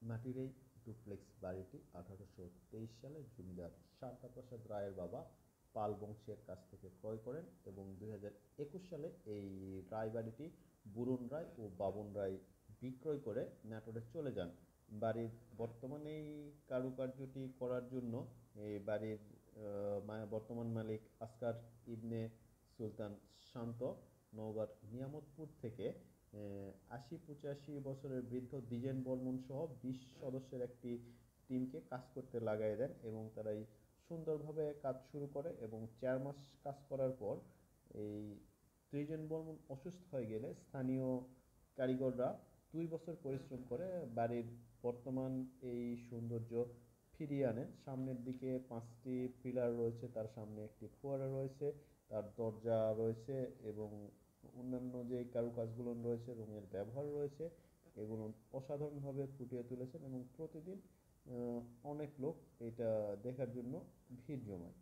মাটির এই ডুপ্লেক্স বাড়িটি 1823 সালে জমিদার শান্তাপ্রসাদ রায়ের বাবা পাল বংশের কাছ থেকে ক্রয় করেন এবং 2021 সালে এই রায় বাড়িটি বুরন রায় ও বাবন রায় বিক্রয় করে নাটোরে চলে যান। বাড়ির বর্তমানে এই কারুকার্যটি করার জন্য এই বাড়ির বর্তমান মালিক আসকার ইবনে সুলতান শান্ত নওগাঁর নিয়ামতপুর থেকে ৮০-৮৫ বছরের বৃদ্ধ দ্বিজেন বর্মন সহ ২০ সদস্যের একটি টিমকে কাজ করতে লাগাই দেন এবং তারাই সুন্দরভাবে কাজ শুরু করে এবং ৪ মাস কাজ করার পর এই দ্বিজেন বর্মন অসুস্থ হয়ে গেলে স্থানীয় কারিগররা ২ বছর পরিশ্রম করে বাড়ির বর্তমান এই সৌন্দর্য ফিরিয়ে আনেন। সামনের দিকে ৫টি পিলার রয়েছে, তার সামনে একটি ফোয়ারা রয়েছে, তার দরজা রয়েছে এবং অন্যান্য যে কারুকাজগুলো রয়েছে, রঙের ব্যবহার রয়েছে, এগুলো অসাধারণভাবে ফুটিয়ে তুলেছেন এবং প্রতিদিন অনেক লোক এটা দেখার জন্য ভিড় জমায়।